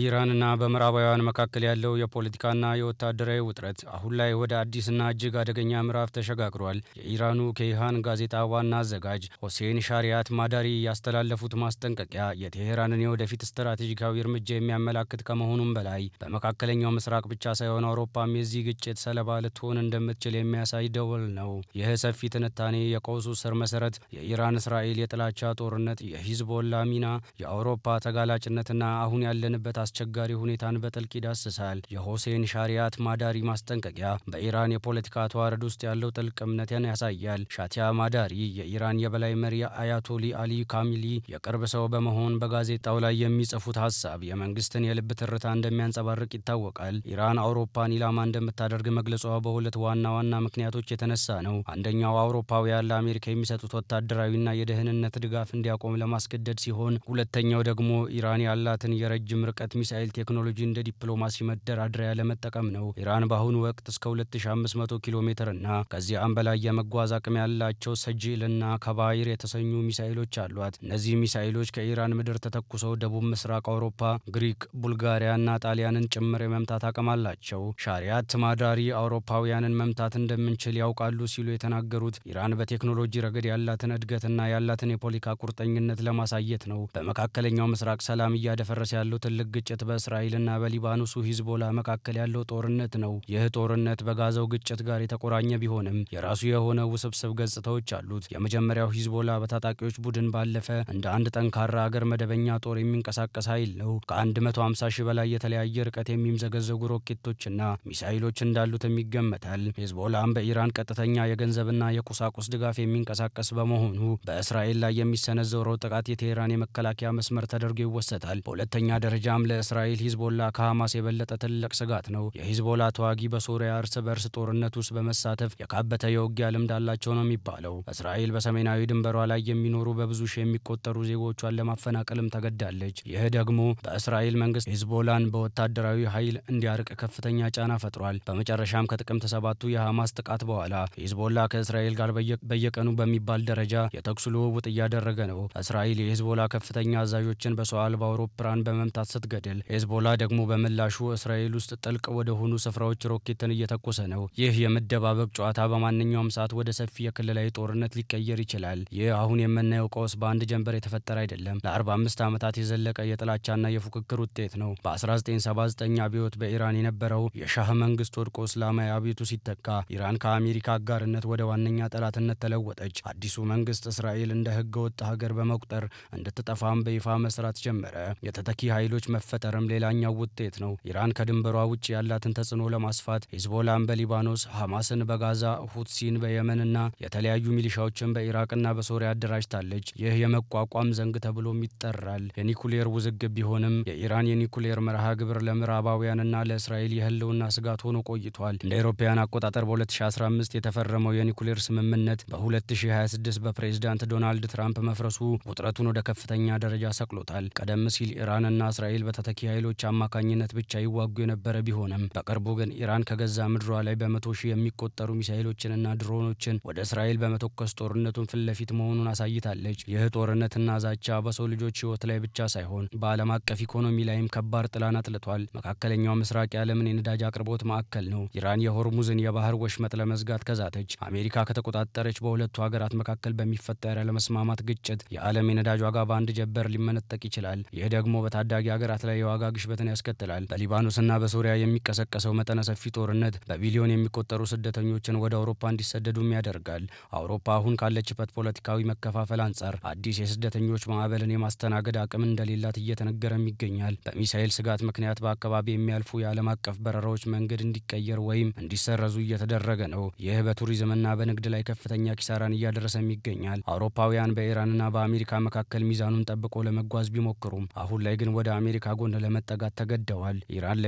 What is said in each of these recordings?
በኢራንና በምዕራባውያን መካከል ያለው የፖለቲካና የወታደራዊ ውጥረት አሁን ላይ ወደ አዲስና እጅግ አደገኛ ምዕራፍ ተሸጋግሯል። የኢራኑ ኬይሃን ጋዜጣ ዋና አዘጋጅ ሆሴን ሻሪያት ማዳሪ ያስተላለፉት ማስጠንቀቂያ የቴሄራንን የወደፊት ስትራቴጂካዊ እርምጃ የሚያመላክት ከመሆኑም በላይ በመካከለኛው ምስራቅ ብቻ ሳይሆን አውሮፓም የዚህ ግጭት ሰለባ ልትሆን እንደምትችል የሚያሳይ ደወል ነው። ይህ ሰፊ ትንታኔ የቀውሱ ስር መሰረት፣ የኢራን እስራኤል የጥላቻ ጦርነት፣ የሂዝቦላ ሚና፣ የአውሮፓ ተጋላጭነትና አሁን ያለንበት አስቸጋሪ ሁኔታን በጥልቅ ይዳስሳል። የሆሴን ሻሪያት ማዳሪ ማስጠንቀቂያ በኢራን የፖለቲካ ተዋረድ ውስጥ ያለው ጥልቅ እምነትን ያሳያል። ሻቲያ ማዳሪ የኢራን የበላይ መሪ አያቶሊ አሊ ካሚሊ የቅርብ ሰው በመሆን በጋዜጣው ላይ የሚጽፉት ሀሳብ የመንግስትን የልብ ትርታ እንደሚያንጸባርቅ ይታወቃል። ኢራን አውሮፓን ኢላማ እንደምታደርግ መግለጿ በሁለት ዋና ዋና ምክንያቶች የተነሳ ነው። አንደኛው አውሮፓውያን ለአሜሪካ የሚሰጡት ወታደራዊና የደህንነት ድጋፍ እንዲያቆም ለማስገደድ ሲሆን፣ ሁለተኛው ደግሞ ኢራን ያላትን የረጅም ርቀት ሚሳኤል ቴክኖሎጂ እንደ ዲፕሎማሲ መደራደሪያ ለመጠቀም ነው። ኢራን በአሁኑ ወቅት እስከ 2500 ኪሎ ሜትር እና ከዚያም በላይ የመጓዝ አቅም ያላቸው ሰጂል እና ከባይር የተሰኙ ሚሳኤሎች አሏት። እነዚህ ሚሳኤሎች ከኢራን ምድር ተተኩሰው ደቡብ ምስራቅ አውሮፓ፣ ግሪክ፣ ቡልጋሪያ እና ጣሊያንን ጭምር የመምታት አቅም አላቸው። ሻሪያት ማዳሪ አውሮፓውያንን መምታት እንደምንችል ያውቃሉ ሲሉ የተናገሩት ኢራን በቴክኖሎጂ ረገድ ያላትን እድገትና ያላትን የፖለቲካ ቁርጠኝነት ለማሳየት ነው። በመካከለኛው ምስራቅ ሰላም እያደፈረሰ ያለው ትልቅ ግጭት በእስራኤልና በሊባኖሱ ሂዝቦላ መካከል ያለው ጦርነት ነው። ይህ ጦርነት በጋዛው ግጭት ጋር የተቆራኘ ቢሆንም የራሱ የሆነ ውስብስብ ገጽታዎች አሉት። የመጀመሪያው ሂዝቦላ በታጣቂዎች ቡድን ባለፈ እንደ አንድ ጠንካራ አገር መደበኛ ጦር የሚንቀሳቀስ ኃይል ነው። ከ150 ሺህ በላይ የተለያየ ርቀት የሚምዘገዘጉ ሮኬቶችና ሚሳይሎች እንዳሉትም ይገመታል። ሂዝቦላም በኢራን ቀጥተኛ የገንዘብና የቁሳቁስ ድጋፍ የሚንቀሳቀስ በመሆኑ በእስራኤል ላይ የሚሰነዘረው ጥቃት የቴሄራን የመከላከያ መስመር ተደርጎ ይወሰዳል። በሁለተኛ ደረጃም ለእስራኤል ሂዝቦላ ከሐማስ የበለጠ ትልቅ ስጋት ነው። የሂዝቦላ ተዋጊ በሶሪያ እርስ በርስ ጦርነት ውስጥ በመሳተፍ የካበተ የውጊያ ልምድ አላቸው ነው የሚባለው። እስራኤል በሰሜናዊ ድንበሯ ላይ የሚኖሩ በብዙ ሺህ የሚቆጠሩ ዜጎቿን ለማፈናቀልም ተገዳለች። ይህ ደግሞ በእስራኤል መንግስት ሂዝቦላን በወታደራዊ ኃይል እንዲያርቅ ከፍተኛ ጫና ፈጥሯል። በመጨረሻም ከጥቅምት 7ቱ የሐማስ ጥቃት በኋላ ሂዝቦላ ከእስራኤል ጋር በየቀኑ በሚባል ደረጃ የተኩስ ልውውጥ እያደረገ ነው። እስራኤል የሂዝቦላ ከፍተኛ አዛዦችን በሰው አልባ አውሮፕላን በመምታት ስትገድል፣ ሂዝቦላ ደግሞ በምላሹ እስራኤል ውስጥ ጥልቅ ወደ ሆኑ ስፍራዎች ሮኬትን እየተኮሰ ነው። ይህ የመደባበቅ ጨዋታ በማንኛውም ሰዓት ወደ ሰፊ የክልላዊ ጦርነት ሊቀየር ይችላል። ይህ አሁን የምናየው ቀውስ በአንድ ጀንበር የተፈጠረ አይደለም። ለ45 ዓመታት የዘለቀ የጥላቻና የፉክክር ውጤት ነው። በ1979 አብዮት በኢራን የነበረው የሻህ መንግስት ወድቆ እስላማዊ አብዮቱ ሲተካ ኢራን ከአሜሪካ አጋርነት ወደ ዋነኛ ጠላትነት ተለወጠች። አዲሱ መንግስት እስራኤል እንደ ህገ ወጥ ሀገር በመቁጠር እንድትጠፋም በይፋ መስራት ጀመረ። የተተኪ ኃይሎች መፈጠርም ሌላኛው ውጤት ነው። ኢራን ከድንበሯ ውጭ ያላትን ተጽዕኖ ለማስፋት ሂዝቦላን በሊባኖስ፣ ሐማስን በጋዛ፣ ሁትሲን በየመንና የተለያዩ ሚሊሻዎችን በኢራቅና በሶሪያ አደራጅታለች። ይህ የመቋቋም ዘንግ ተብሎም ይጠራል። የኒኩሌር ውዝግብ ቢሆንም የኢራን የኒኩሌር መርሃ ግብር ለምዕራባውያንና ለእስራኤል የህልውና ስጋት ሆኖ ቆይቷል። እንደ አውሮፓውያን አቆጣጠር በ2015 የተፈረመው የኒኩሌር ስምምነት በ2026 በፕሬዝዳንት ዶናልድ ትራምፕ መፍረሱ ውጥረቱን ወደ ከፍተኛ ደረጃ ሰቅሎታል። ቀደም ሲል ኢራንና እስራኤል በተተኪ ኃይሎች አማካኝነት ብቻ ይዋጉ የነበረ ቢሆንም በቅርቡ ግን ኢራን ከገዛ ምድሯ ላይ በመቶ ሺህ የሚቆጠሩ ሚሳኤሎችንና ድሮኖችን ወደ እስራኤል በመተኮስ ጦርነቱን ፊት ለፊት መሆኑን አሳይታለች። ይህ ጦርነትና ዛቻ በሰው ልጆች ህይወት ላይ ብቻ ሳይሆን በዓለም አቀፍ ኢኮኖሚ ላይም ከባድ ጥላን አጥልቷል። መካከለኛው ምስራቅ የዓለምን የነዳጅ አቅርቦት ማዕከል ነው። ኢራን የሆርሙዝን የባህር ወሽመጥ ለመዝጋት ከዛተች፣ አሜሪካ ከተቆጣጠረች በሁለቱ ሀገራት መካከል በሚፈጠር ያለመስማማት ግጭት የዓለም የነዳጅ ዋጋ በአንድ ጀበር ሊመነጠቅ ይችላል። ይህ ደግሞ በታዳጊ ሀገራት ላይ የዋጋ ግሽበትን ያስከትላል። በሊባኖስና በሶሪያ የሚቀሰቀሰው መጠነ ሰፊ ጦርነት በቢሊዮን የሚቆጠሩ ስደተኞችን ወደ አውሮፓ እንዲሰደዱም ያደርጋል። አውሮፓ አሁን ካለችበት ፖለቲካዊ መከፋፈል አንጻር አዲስ የስደተኞች ማዕበልን የማስተናገድ አቅም እንደሌላት እየተነገረም ይገኛል። በሚሳኤል ስጋት ምክንያት በአካባቢ የሚያልፉ የዓለም አቀፍ በረራዎች መንገድ እንዲቀየር ወይም እንዲሰረዙ እየተደረገ ነው። ይህ በቱሪዝምና በንግድ ላይ ከፍተኛ ኪሳራን እያደረሰም ይገኛል። አውሮፓውያን በኢራንና በአሜሪካ መካከል ሚዛኑን ጠብቆ ለመጓዝ ቢሞክሩም አሁን ላይ ግን ወደ አሜሪካ ጎን ለመጠጋት ተገደዋል። ኢራን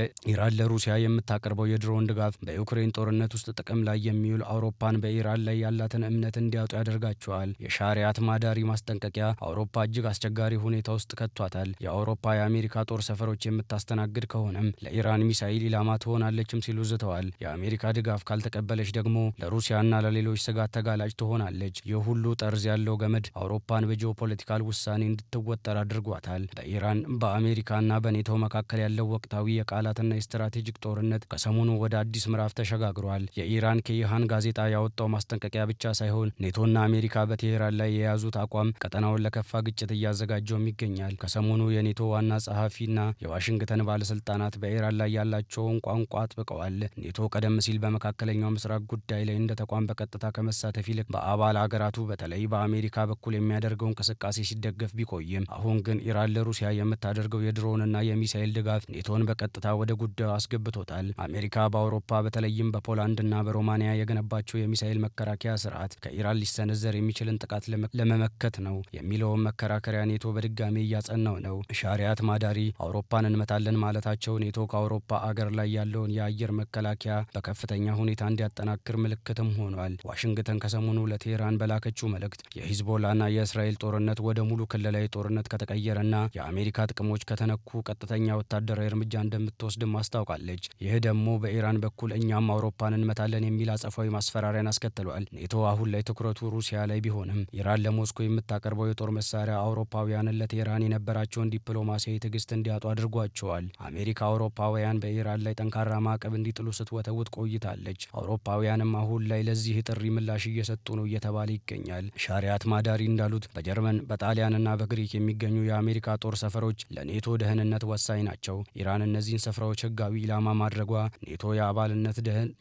ለሩሲያ የምታቀርበው የድሮን ድጋፍ በዩክሬን ጦርነት ውስጥ ጥቅም ላይ የሚውል አውሮፓን በኢራን ላይ ያላትን እምነት እንዲያጡ ያደርጋቸዋል። የሻሪያት ማዳሪ ማስጠንቀቂያ አውሮፓ እጅግ አስቸጋሪ ሁኔታ ውስጥ ከቷታል። የአውሮፓ የአሜሪካ ጦር ሰፈሮች የምታስተናግድ ከሆነም ለኢራን ሚሳኤል ኢላማ ትሆናለችም ሲሉ ዝተዋል። የአሜሪካ ድጋፍ ካልተቀበለች ደግሞ ለሩሲያና ለሌሎች ስጋት ተጋላጭ ትሆናለች። ይህ ሁሉ ጠርዝ ያለው ገመድ አውሮፓን በጂኦፖለቲካል ውሳኔ እንድትወጠር አድርጓታል። በኢራን በአሜሪካና በኔቶ መካከል ያለው ወቅታዊ የቃላትና የስትራቴጂክ ጦርነት ከሰሞኑ ወደ አዲስ ምዕራፍ ተሸጋግሯል። የኢራን ኬይሃን ጋዜጣ ያወጣው ማስጠንቀቂያ ብቻ ሳይሆን ኔቶና አሜሪካ በቴሄራን ላይ የያዙት አቋም ቀጠናውን ለከፋ ግጭት እያዘጋጀውም ይገኛል። ከሰሞኑ የኔቶ ዋና ጸሐፊና የዋሽንግተን ባለስልጣናት በኢራን ላይ ያላቸውን ቋንቋ አጥብቀዋል። ኔቶ ቀደም ሲል በመካከለኛው ምስራቅ ጉዳይ ላይ እንደ ተቋም በቀጥታ ከመሳተፍ ይልቅ በአባል አገራቱ በተለይ በአሜሪካ በኩል የሚያደርገው እንቅስቃሴ ሲደገፍ ቢቆይም አሁን ግን ኢራን ለሩሲያ የምታደርገው የድሮንና የሚሳኤል ድጋፍ ኔቶን በቀጥታ ወደ ጉዳዩ አስገብቶታል። አሜሪካ በአውሮፓ በተለይም በፖላንድና በሮማኒያ የገነባቸው የሚሳኤል መከላከያ ስርዓት ከኢራን ሊሰነዘር የሚችልን ጥቃት ለመመከት ነው የሚለውን መከራከሪያ ኔቶ በድጋሚ እያጸናው ነው። ሻሪያት ማዳሪ አውሮፓን እንመታለን ማለታቸው ኔቶ ከአውሮፓ አገር ላይ ያለውን የአየር መከላከያ በከፍተኛ ሁኔታ እንዲያጠናክር ምልክትም ሆኗል። ዋሽንግተን ከሰሞኑ ለቴህራን በላከችው መልእክት የሂዝቦላና የእስራኤል ጦርነት ወደ ሙሉ ክልላዊ ጦርነት ከተቀየረና የአሜሪካ ጥቅሞች ከተነኩ ቀጥተኛ ወታደራዊ እርምጃ እንደምትወስድም አስታውቃለች። ይህ ደግሞ በኢራን በኩል እኛም አውሮፓን እንመታለን የሚል አጸፋዊ ማስፈራሪያን አስከትሏል። ኔቶ አሁን ላይ ትኩረቱ ሩሲያ ላይ ቢሆንም ኢራን ለሞስኮ የምታቀርበው የጦር መሳሪያ አውሮፓውያንን ለቴህራን የነበራቸውን ዲፕሎማሲያዊ ትዕግስት እንዲያጡ አድርጓቸዋል። አሜሪካ አውሮፓውያን በኢራን ላይ ጠንካራ ማዕቀብ እንዲጥሉ ስትወተውት ቆይታለች። አውሮፓውያንም አሁን ላይ ለዚህ ጥሪ ምላሽ እየሰጡ ነው እየተባለ ይገኛል። ሻሪያት ማዳሪ እንዳሉት በጀርመን በጣሊያንና በግሪክ የሚገኙ የአሜሪካ ጦር ሰፈሮች ለኔቶ ደህንነት ወሳኝ ናቸው። ኢራን እነዚህን ስፍራዎች ህጋዊ ኢላማ ማድረጓ ኔቶ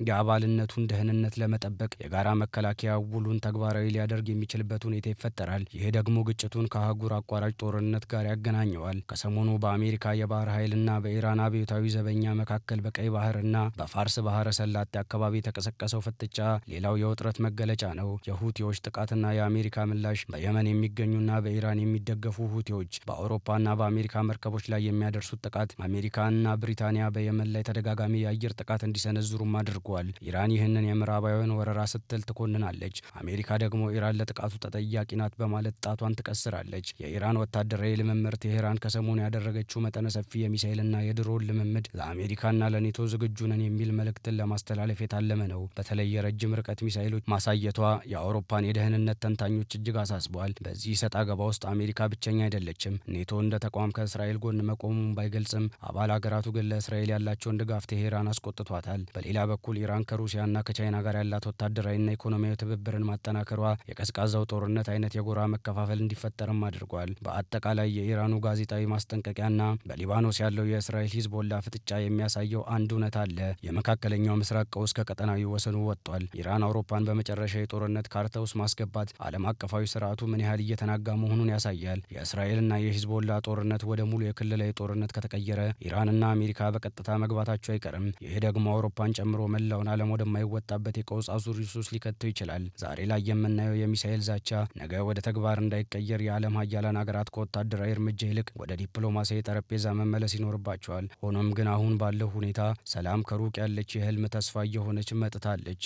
የአባልነቱን ደህንነት ለመጠበቅ የጋራ መከላከያ ውሉን ተግባራዊ ሊያደርግ የሚችልበት ሁኔታ ይፈጠራል። ይህ ደግሞ ግጭቱን ከአህጉር አቋራጭ ጦርነት ጋር ያገናኘዋል። ከሰሞኑ በአሜሪካ የባህር ኃይልና በኢራን አብዮታዊ ዘበኛ መካከል በቀይ ባህርና በፋርስ ባህረ ሰላጤ አካባቢ የተቀሰቀሰው ፍጥጫ ሌላው የውጥረት መገለጫ ነው። የሁቲዎች ጥቃትና የአሜሪካ ምላሽ በየመን የሚገኙና በኢራን የሚደገፉ ሁቲዎች በአውሮፓና በአሜሪካ መርከቦች ላይ የሚያደርሱት ጥቃት አሜሪካና ብሪታንያ በየመን ላይ ተደጋጋሚ የአየር ጥቃት እንዲሰነዝሩም አድርጓል። ኢራን ይህንን የምዕራባውያን ወረራ ስትል ትኮንናለች። አሜሪካ ደግሞ ኢራን ለጥቃቱ ተጠያቂ ናት በማለት ጣቷን ትቀስራለች። የኢራን ወታደራዊ ልምምድ ቴሄራን ከሰሞኑ ያደረገችው መጠነ ሰፊ የሚሳኤልና የድሮን ልምምድ ለአሜሪካና ለኔቶ ዝግጁ ነን የሚል መልእክትን ለማስተላለፍ የታለመ ነው። በተለይ የረጅም ርቀት ሚሳኤሎች ማሳየቷ የአውሮፓን የደህንነት ተንታኞች እጅግ አሳስበዋል። በዚህ ሰጣ ገባ ውስጥ አሜሪካ ብቸኛ አይደለችም። ኔቶ እንደ ተቋም ከእስራኤል ጎን መቆሙን ባይገልጽም አባል ሀገራቱ ግን ለእስራኤል ያላቸውን ድጋፍ ቴሄራን አስቆጥቷታል። በሌላ በኩል ኢራን ከሩሲያና ከቻይና ጋር ያላት ወታደራዊና ኢኮኖሚያዊ ትብብርን ማጠናከሯ የቀዝቃዛው ጦርነት አይነት የጎራ መከፋፈል እንዲፈጠርም አድርጓል። በአጠቃላይ የኢራኑ ጋዜጣዊ ማስጠንቀቂያና በሊባኖስ ያለው የእስራኤል ሂዝቦላ ፍጥጫ የሚያሳየው አንድ እውነት አለ። የመካከለኛው ምስራቅ ቀውስ ከቀጠናዊ ወሰኑ ወጥቷል። ኢራን አውሮፓን በመጨረሻ የጦርነት ካርታ ውስጥ ማስገባት ዓለም አቀፋዊ ስርዓቱ ምን ያህል እየተናጋ መሆኑን ያሳያል። የእስራኤልና የሂዝቦላ ጦርነት ወደ ሙሉ የክልላዊ ጦርነት ከተቀየረ ኢራንና አሜሪካ በቀጥታ መግባታቸው አይቀርም። ይህ ደግሞ አውሮፓን ጨምሮ መላውን ዓለም ወደማይወጣበት የቀውስ አዙሪት ውስጥ ሊከተው ይችላል። ዛሬ ላይ የምናየው የሚሳኤል ዛቻ ነገ ወደ ተግባር እንዳይቀየር የዓለም ሀያላን ሀገራት ከወታደራዊ እርምጃ ይልቅ ወደ ዲፕሎማሲያዊ ጠረጴዛ መመለስ ይኖርባቸዋል። ሆኖም ግን አሁን ባለው ሁኔታ ሰላም ከሩቅ ያለች የህልም ተስፋ እየሆነች መጥታለች።